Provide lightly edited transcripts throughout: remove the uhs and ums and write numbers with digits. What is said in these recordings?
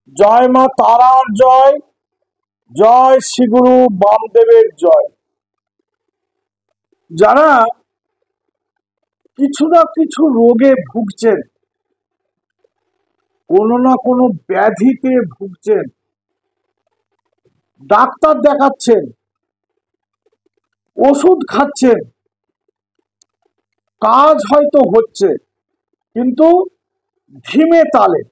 জয় মা তারার জয়, জয় শ্রীগুরু বামদেবের জয়। যারা কিছু না কিছু রোগে ভুগছেন, কোনো না কোনো ব্যাধিতে ভুগছেন, ডাক্তার দেখাচ্ছেন, ওষুধ খাচ্ছেন, কাজ হয়তো হচ্ছে কিন্তু ধিমে তালে,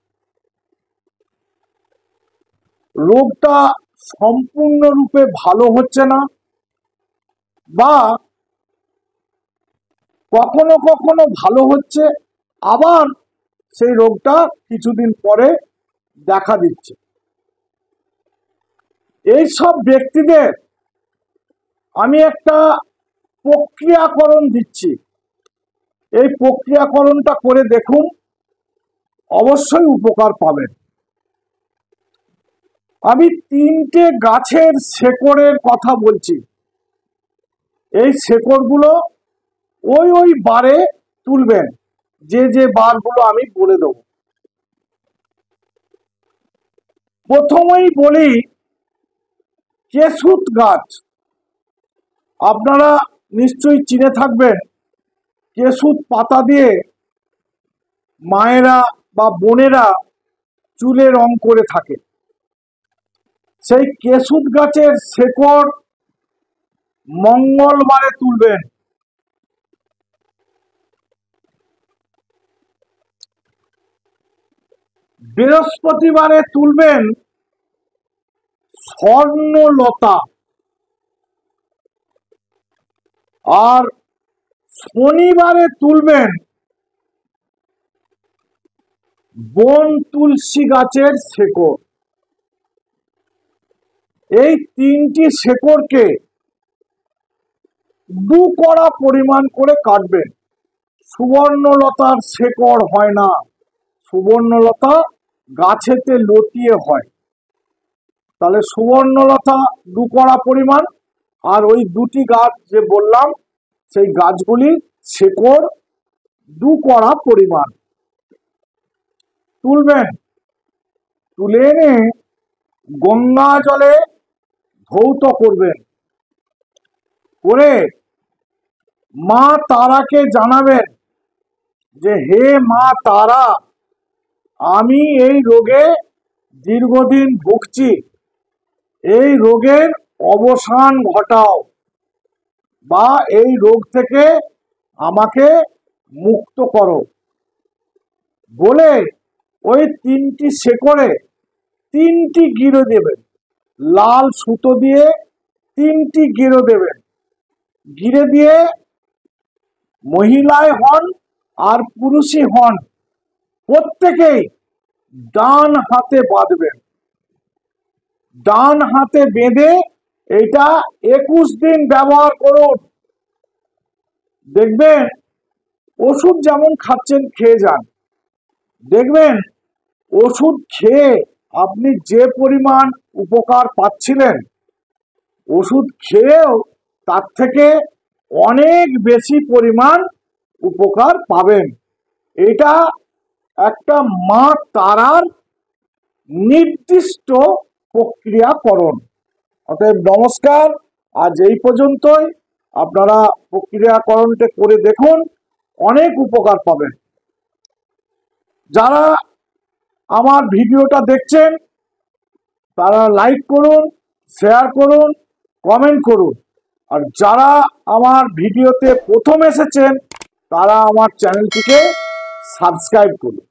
রোগটা সম্পূর্ণরূপে ভালো হচ্ছে না, বা কখনো কখনো ভালো হচ্ছে, আবার সেই রোগটা কিছুদিন পরে দেখা দিচ্ছে। এই সব ব্যক্তিদের আমি একটা প্রক্রিয়াকরণ দিচ্ছি, এই প্রক্রিয়াকরণটা করে দেখুন, অবশ্যই উপকার পাবেন। আমি 3টে গাছের শেকড়ের কথা বলছি। এই শেকড়গুলো ওই বারে তুলবেন, যে বারগুলো আমি বলে দেব। প্রথমেই বলি কেশুত গাছ। আপনারা নিশ্চয়ই চিনে থাকবেন, কেশুত পাতা দিয়ে মায়েরা বা বোনেরা চুলে রং করে থাকে। সেই কেশুত গাছের শেকড় মঙ্গলবারে তুলবেন। বৃহস্পতিবারে তুলবেন স্বর্ণলতা, আর শনিবারে তুলবেন বন তুলসী গাছের শেকড়। এই 3টি শেকড়কে 2 কড়া পরিমাণ করে কাটবেন। সুবর্ণলতার শেকড় হয় না, সুবর্ণলতা গাছেতে লতিয়ে হয়। তাহলে সুবর্ণলতা 2 কড়া পরিমাণ, আর ওই 2টি গাছ যে বললাম সেই গাছগুলি শেকড় 2 কড়া পরিমাণ তুলবেন। তুলে এনে গঙ্গা জলে ধৌত করবেন, করে মা তারাকে জানাবেন যে হে মা তারা, আমি এই রোগে দীর্ঘদিন ভুগছি, এই রোগের অবসান ঘটাও, বা এই রোগ থেকে আমাকে মুক্ত করো বলে ওই 3টি শেকড়ে 3টি গিরো দেবেন। লাল সুতো দিয়ে 3টি গিরো দেবেন। গিরে দিয়ে মহিলায় হন আর পুরুষই হন, প্রত্যেকেই ডান হাতে বাঁধবেন। ডান হাতে বেঁধে এটা 21 দিন ব্যবহার করুন। দেখবেন ওষুধ যেমন খাচ্ছেন খেয়ে যান, দেখবেন ওষুধ খেয়ে আপনি যে পরিমাণ উপকার পাচ্ছিলেন, ওষুধ খেয়েও তার থেকে অনেক বেশি পরিমাণ উপকার পাবেন। এটা একটা মা তারার নির্দিষ্ট প্রক্রিয়াকরণ। অতএব নমস্কার, আজ এই পর্যন্তই। আপনারা প্রক্রিয়াকরণটা করে দেখুন, অনেক উপকার পাবেন। যারা আমার ভিডিওটা দেখছেন তারা লাইক করুন, শেয়ার করুন, কমেন্ট করুন। আর যারা আমার ভিডিওতে প্রথম এসেছেন তারা আমার চ্যানেলটিকে সাবস্ক্রাইব করুন।